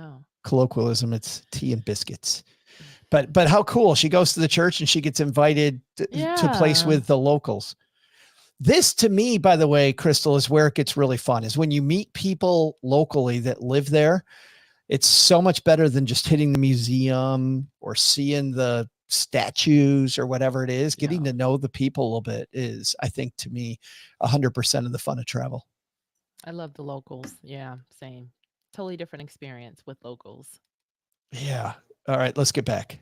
colloquialism, it's tea and biscuits. But how cool. She goes to the church and she gets invited to place with the locals. This, to me, by the way, Crystal, is where it gets really fun, is when you meet people locally that live there. It's so much better than just hitting the museum or seeing the statues or whatever it is. Getting to know the people a little bit is, I think, to me, 100% of the fun of travel. I love the locals. Yeah, same. Totally different experience with locals. Yeah. All right, let's get back.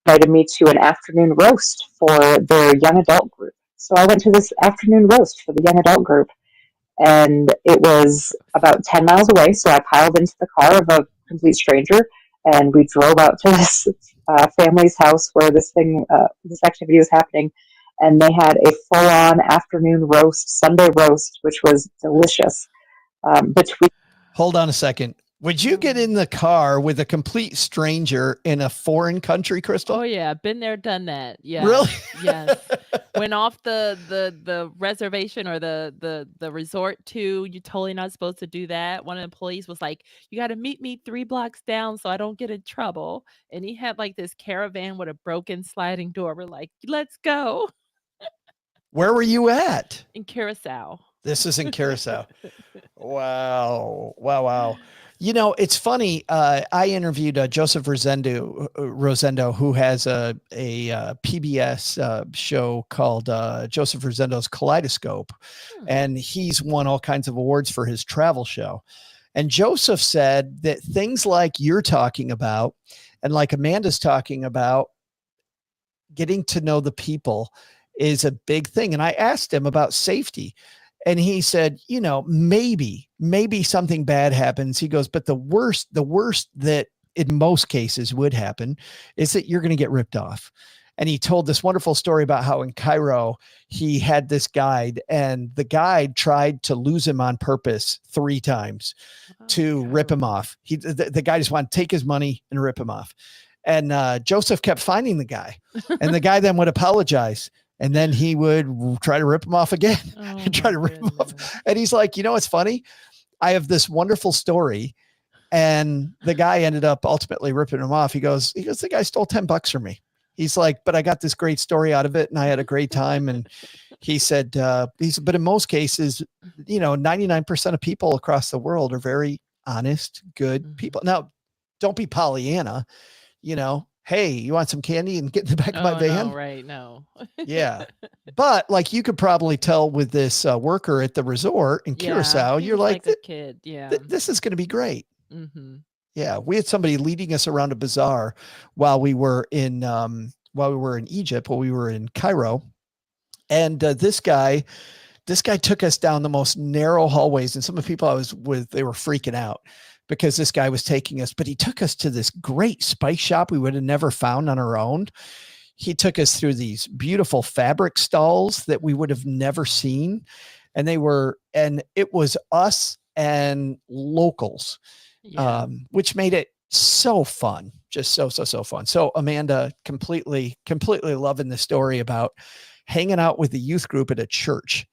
Invited me to an afternoon roast for their young adult group. So I went to this afternoon roast for the young adult group, and it was about 10 miles away. So I piled into the car of a complete stranger, and we drove out to this family's house where this activity was happening. And they had a full-on afternoon roast, Sunday roast, which was delicious. Hold on a second. Would you get in the car with a complete stranger in a foreign country, Crystal? Oh yeah, been there, done that. Yeah. Really? Yes. Went off the reservation or the resort too. You're totally not supposed to do that. One of the police was like, "You got to meet me 3 blocks down so I don't get in trouble." And he had like this caravan with a broken sliding door. We're like, "Let's go." Where were you at? In Curacao. This is in Curacao. Wow. You know, it's funny. I interviewed Joseph Rosendo, who has a PBS show called Joseph Rosendo's Kaleidoscope. And he's won all kinds of awards for his travel show. And Joseph said that things like you're talking about and like Amanda's talking about, getting to know the people is a big thing. And I asked him about safety. And he said, you know, maybe something bad happens. He goes, but the worst that in most cases would happen is that you're going to get ripped off. And he told this wonderful story about how in Cairo, he had this guide, and the guide tried to lose him on purpose 3 times to rip him off. The guy just wanted to take his money and rip him off. And Joseph kept finding the guy, and the guy then would apologize. And then he would try to rip him off again and try to rip him off. And he's like, you know, what's funny? I have this wonderful story. And the guy ended up ultimately ripping him off. He goes, the guy stole $10 from me. He's like, but I got this great story out of it and I had a great time. And he said, but in most cases, you know, 99% of people across the world are very honest, good people. Now, don't be Pollyanna, you know. Hey, you want some candy and get in the back of my van? No, right. No. Yeah. But like you could probably tell with this worker at the resort in Curacao, you're like a kid. Yeah. This is going to be great. Mm-hmm. Yeah. We had somebody leading us around a bazaar while we were in Egypt, while we were in Cairo. And this guy took us down the most narrow hallways. And some of the people I was with, they were freaking out, because this guy was taking us, but he took us to this great spice shop we would have never found on our own. He took us through these beautiful fabric stalls that we would have never seen. And it was us and locals, which made it so fun. just so fun. So Amanda, completely loving the story about hanging out with the youth group at a church.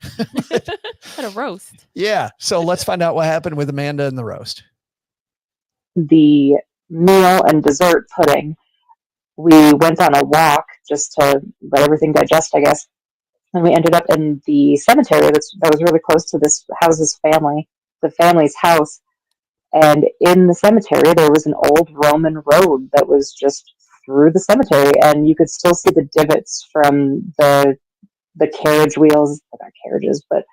At a roast. Yeah. So let's find out what happened with Amanda and the roast. The meal and dessert pudding, we went on a walk just to let everything digest, I guess. And we ended up in the cemetery that was really close to this house's family, the family's house. And in the cemetery, there was an old Roman road that was just through the cemetery, and you could still see the divots from the carriage wheels, not carriages, but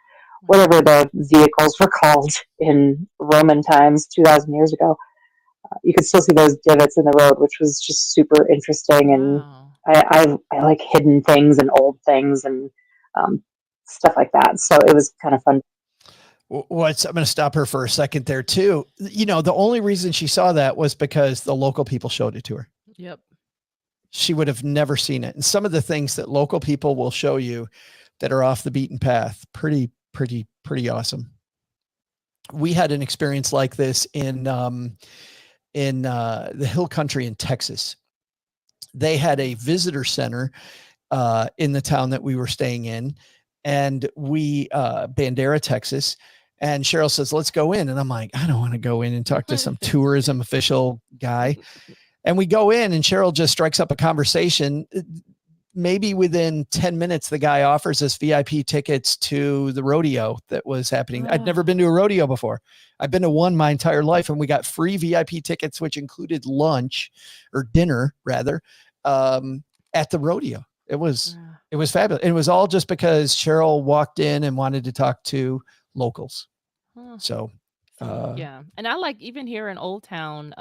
whatever the vehicles were called in Roman times 2,000 years ago. You could still see those divots in the road, which was just super interesting. And Wow. I like hidden things and old things and stuff like that. So it was kind of fun. I'm going to stop her for a second there too. You know, the only reason she saw that was because the local people showed it to her. Yep. She would have never seen it. And some of the things that local people will show you that are off the beaten path, pretty awesome. We had an experience like this in the hill country in Texas. They had a visitor center in the town that we were staying in, and we Bandera, Texas. And Cheryl says, let's go in. And I'm like, I don't want to go in and talk to some tourism official guy. And we go in, and Cheryl just strikes up a conversation. Maybe within 10 minutes, the guy offers us VIP tickets to the rodeo that was happening. I'd never been to a rodeo before. I've been to one my entire life, and we got free VIP tickets, which included lunch or dinner rather, at the rodeo. It was fabulous. And it was all just because Cheryl walked in and wanted to talk to locals. So yeah. And I like, even here in Old Town,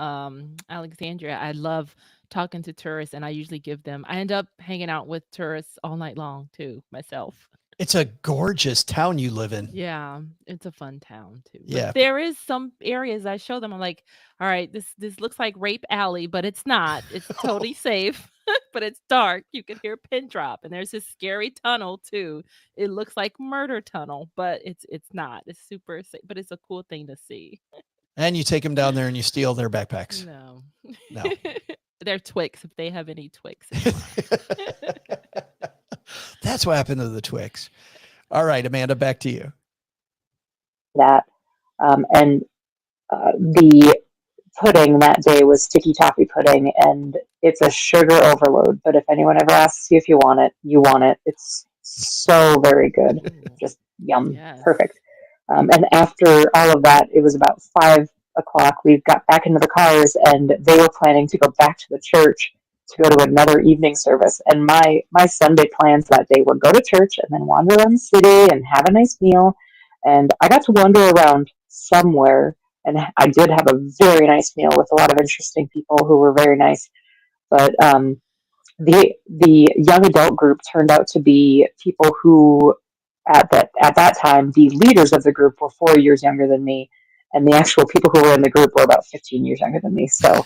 Alexandria, I love talking to tourists, and I usually I end up hanging out with tourists all night long too, myself. It's a gorgeous town you live in. Yeah, it's a fun town too. Yeah. But there is some areas I show them, I'm like, all right, this looks like Rape Alley, but it's not. It's totally safe, but it's dark. You can hear pin drop, and there's this scary tunnel too. It looks like Murder Tunnel, but it's not. It's super safe, but it's a cool thing to see. And you take them down there and you steal their backpacks. No. No. They're Twix, if they have any Twix. That's what happened to the Twix. All right, Amanda, back to you. That and the pudding that day was sticky toffee pudding, and it's a sugar overload. But if anyone ever asks you if you want it, you want it. It's so very good. Just yum. Yes. Perfect. And after all of that, it was about 5 o'clock. We got back into the cars, and they were planning to go back to the church to go to another evening service. And my Sunday plans that day were go to church and then wander around the city and have a nice meal. And I got to wander around somewhere, and I did have a very nice meal with a lot of interesting people who were very nice. But the young adult group turned out to be people who, at that time, the leaders of the group were 4 years younger than me, and the actual people who were in the group were about 15 years younger than me. So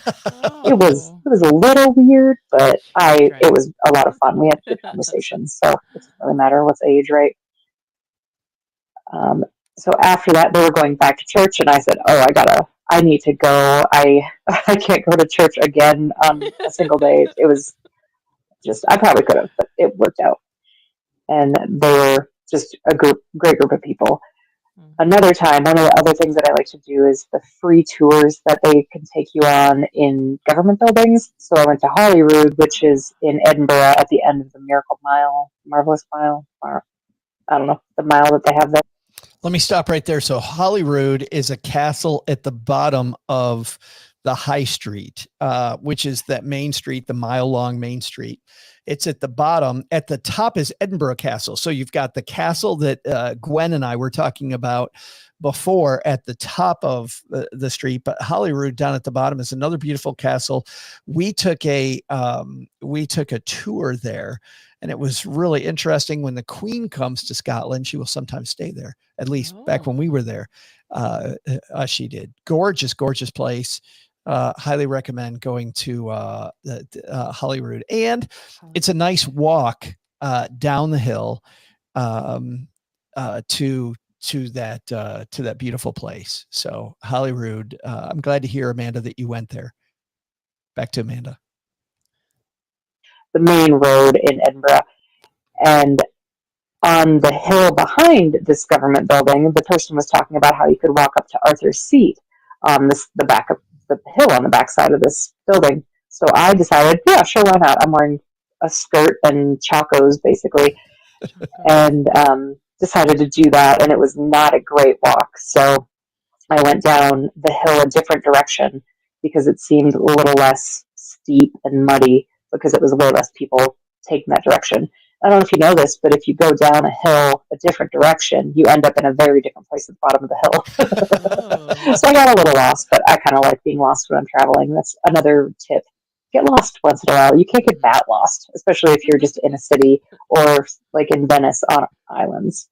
it was a little weird, but it was a lot of fun. We had good conversations, so it doesn't really matter what's age, right? So after that, they were going back to church, and I said, "Oh, I need to go. I can't go to church again on a single day." It was just, I probably could have, but it worked out. And they were just a great group of people. Another time, one of the other things that I like to do is the free tours that they can take you on in government buildings. So I went to Holyrood, which is in Edinburgh at the end of the Miracle Mile, Marvelous Mile, or I don't know, the mile that they have there. Let me stop right there. So Holyrood is a castle at the bottom of the High Street, which is that main street, the mile-long main street. It's at the bottom. At the top is Edinburgh Castle. So you've got the castle that Gwen and I were talking about before at the top of the street, but Holyrood down at the bottom is another beautiful castle. We took a tour there, and it was really interesting. When the Queen comes to Scotland, she will sometimes stay there. At least back when we were there, she did. Gorgeous place. Highly recommend going to Holyrood, and it's a nice walk down the hill to that beautiful place. So Holyrood, I'm glad to hear, Amanda, that you went there. Back to Amanda. The main road in Edinburgh. And on the hill behind this government building, the person was talking about how you could walk up to Arthur's Seat on the back of the hill on the back side of this building. So I decided, yeah, sure, why not? I'm wearing a skirt and chacos, basically, and decided to do that. And it was not a great walk. So I went down the hill a different direction because it seemed a little less steep and muddy because it was way less people taking that direction. I don't know if you know this, but if you go down a hill a different direction, you end up in a very different place at the bottom of the hill. So I got a little lost, but I kind of like being lost when I'm traveling. That's another tip. Get lost once in a while. You can't get that lost, especially if you're just in a city or like in Venice on islands.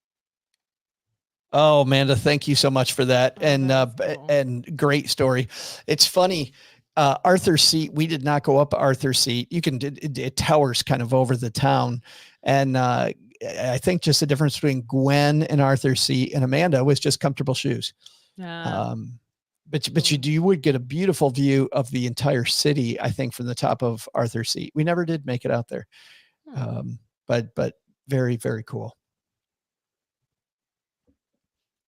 Oh, Amanda, thank you so much for that. And great story. It's funny. Arthur's Seat, we did not go up Arthur's Seat. It towers kind of over the town. And I think just the difference between Gwen and Arthur's Seat and Amanda was just comfortable shoes. But you would get a beautiful view of the entire city, I think, from the top of Arthur's Seat. We never did make it out there. But very, very cool.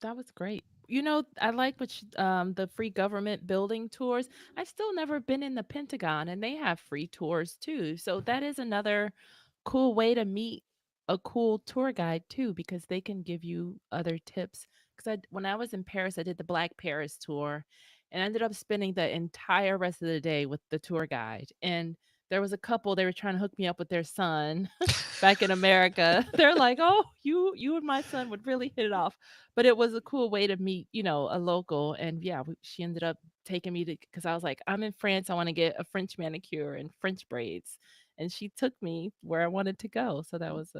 That was great. I like the free government building tours. I've still never been in the Pentagon, and they have free tours too. So that is another cool way to meet a cool tour guide too, because they can give you other tips. Because when I was in Paris, I did the Black Paris tour, and I ended up spending the entire rest of the day with the tour guide. And there was a couple, they were trying to hook me up with their son back in America. They're like, "Oh, you and my son would really hit it off." But it was a cool way to meet, a local. And yeah, she ended up taking me to, because I was like, I'm in France, I want to get a French manicure and French braids. And she took me where I wanted to go. So that was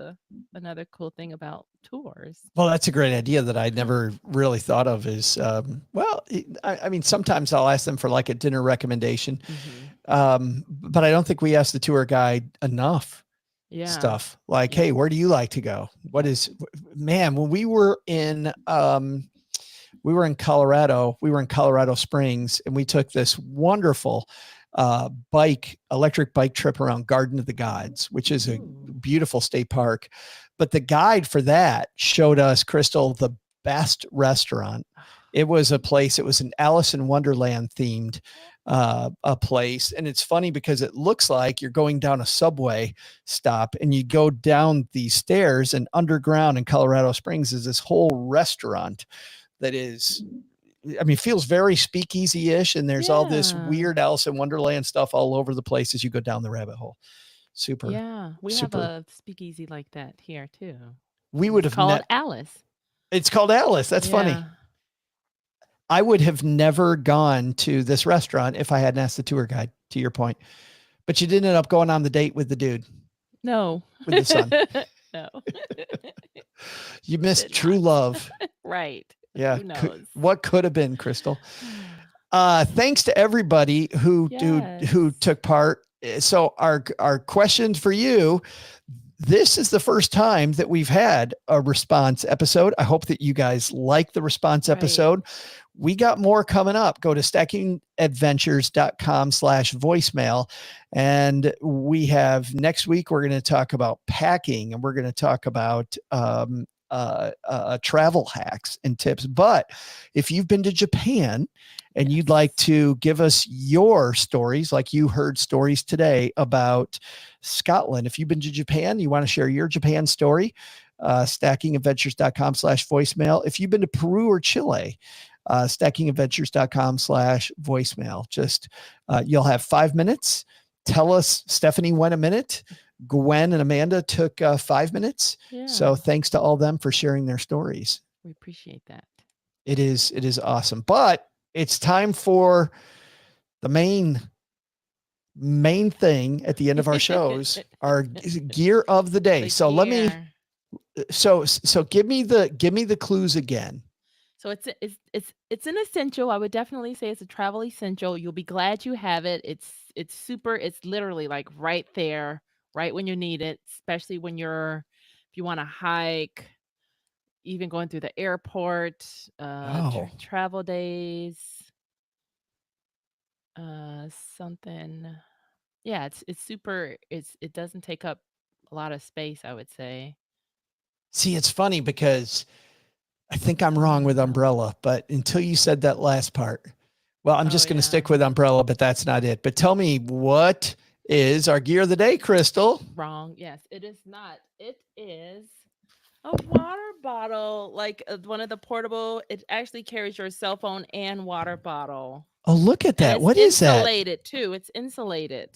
another cool thing about tours. Well, that's a great idea that I never really thought of is, I mean, sometimes I'll ask them for like a dinner recommendation. But I don't think we ask the tour guide enough stuff like, hey, where do you like to go? Man, when we were in Colorado, we were in Colorado Springs, and we took this wonderful electric bike trip around Garden of the Gods, which is a beautiful state park. But the guide for that showed us, Crystal, the best restaurant. It was a place, it was an Alice in Wonderland themed a place. And it's funny because it looks like you're going down a subway stop, and you go down these stairs, and underground in Colorado Springs is this whole restaurant that is, I mean, feels very speakeasy-ish, and there's all this weird Alice in Wonderland stuff all over the place as you go down the rabbit hole. Super. Yeah, we have a speakeasy like that here too. We would have called Alice. It's called Alice. That's funny. I would have never gone to this restaurant if I hadn't asked the tour guide, to your point. But you didn't end up going on the date with the dude. No. With the son. No. You missed true love. Right. Yeah. Who knows? What could have been, Crystal? Thanks to everybody who took part. So our questions for you. This is the first time that we've had a response episode. I hope that you guys like the response episode. We got more coming up. Go to stackingadventures.com/voicemail. And we have next week, we're going to talk about packing, and we're going to talk about travel hacks and tips. But if you've been to Japan and you'd like to give us your stories, like you heard stories today about Scotland, if you've been to Japan, you want to share your Japan story, stackingadventures.com/voicemail. If you've been to Peru or Chile, stackingadventures.com/voicemail. Just you'll have 5 minutes. Tell us. Stephanie went a minute. Gwen and Amanda took 5 minutes. So thanks to all of them for sharing their stories. We appreciate that. It is awesome. But it's time for the main thing at the end of our shows, our gear of the day. So let me give me the clues again. So it's an essential. I would definitely say it's a travel essential. You'll be glad you have it. It's super. It's literally like right there, right when you need it, especially when if you want to hike, even going through the airport, travel days. Something. Yeah, it's super. It doesn't take up a lot of space, I would say. See, it's funny because I think I'm wrong with umbrella, but until you said that last part, well, I'm just going to stick with umbrella, but that's not it. But tell me, what is our gear of the day, Crystal? Wrong. Yes, it is not. It is a water bottle, like one of the portable. It actually carries your cell phone and water bottle. Oh, look at that. What is that? It's insulated too. It's insulated.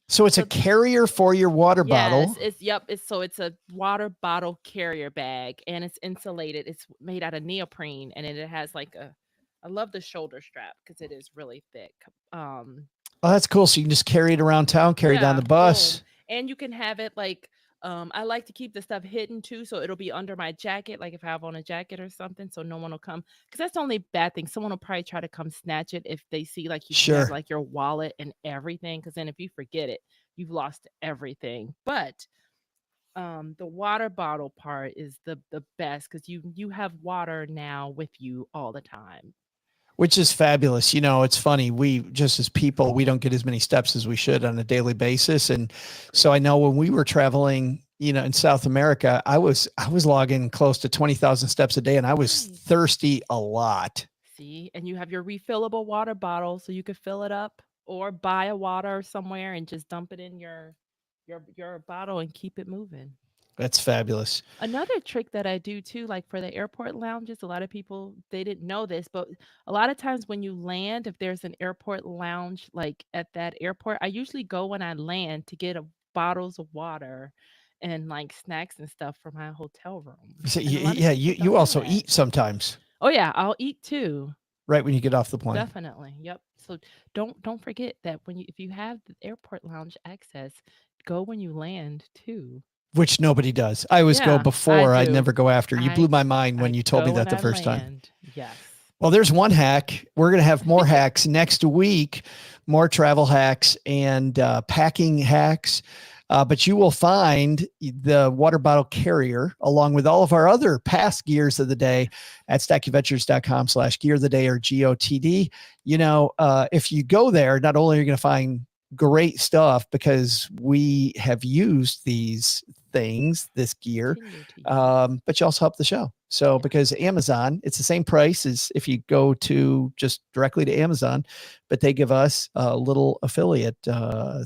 So it's a carrier for your water bottle. It's a water bottle carrier bag, and it's insulated. It's made out of neoprene, and it has like I love the shoulder strap because it is really thick. Oh, that's cool. So you can just carry it around town, carry it on the bus. Boom. And you can have it like, I like to keep the stuff hidden too. So it'll be under my jacket. Like if I have on a jacket or something, so no one will come. Cause that's the only bad thing. Someone will probably try to come snatch it if they see like you have like your wallet and everything. Cause then if you forget it, you've lost everything. But the water bottle part is the best because you have water now with you all the time. Which is fabulous. You know, it's funny. We just as people, we don't get as many steps as we should on a daily basis. And so I know when we were traveling, you know, in South America, I was logging close to 20,000 steps a day, and I was thirsty a lot. See, and you have your refillable water bottle so you could fill it up or buy a water somewhere and just dump it in your bottle and keep it moving. That's fabulous. Another trick that I do too, like for the airport lounges, a lot of people, they didn't know this, but a lot of times when you land, if there's an airport lounge like at that airport, I usually go when I land to get bottles of water and like snacks and stuff for my hotel room. So you also eat sometimes. Oh yeah, I'll eat too. Right when you get off the plane. Definitely. Yep. So don't forget that if you have the airport lounge access, go when you land too. Which nobody does. I always go before. I never go after. You blew my mind when you told me that the first time. Yes. Well, there's one hack. We're going to have more hacks next week, more travel hacks and packing hacks. But you will find the water bottle carrier along with all of our other past gears of the day at stackyventures.com/gear of the day or GOTD. You know, if you go there, not only are you going to find great stuff because we have used these things, this gear, but you also help the show. So because Amazon, it's the same price as if you go to just directly to Amazon, but they give us a little affiliate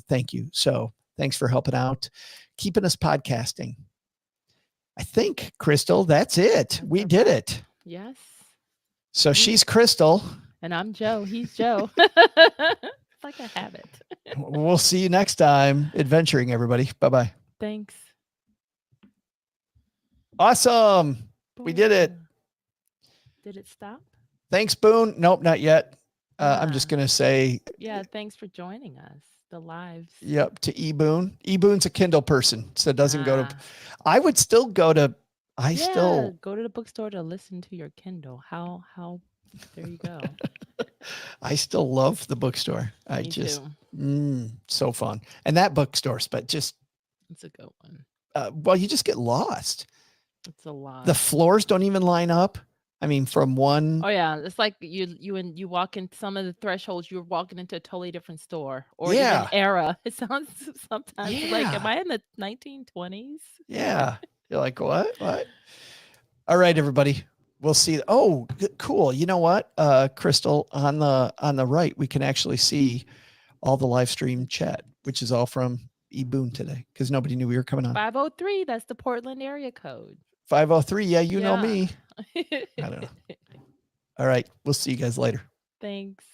thank you. So thanks for helping out, keeping us podcasting. I think, Crystal, that's it. We did it. Yes. So she's Crystal. And I'm Joe. He's Joe. Like a habit. We'll see you next time. Adventuring, everybody. Bye-bye. Thanks. Awesome. Boom. We did it. Did it stop? Thanks, Boone. Nope, not yet. I'm just going to say. Yeah, thanks for joining us. The lives. Yep, to eBoone. eBoone's a Kindle person, so it doesn't go to. I would still go to. Still go to the bookstore to listen to your Kindle. How there you go. I still love the bookstore. Me too. So fun. And that bookstore's, but just. It's a good one. Well, you just get lost. It's a lot. The floors don't even line up. I mean, from one. Oh yeah, it's like you walk in some of the thresholds. You're walking into a totally different store or even era. It sounds sometimes like, am I in the 1920s? Yeah, you're like what? All right, everybody. We'll see. Oh, cool. You know what, Crystal, on the right, we can actually see all the live stream chat, which is all from eBoone today because nobody knew we were coming on. 503. That's the Portland area code. 503. Yeah, you know me. I don't know. All right. We'll see you guys later. Thanks.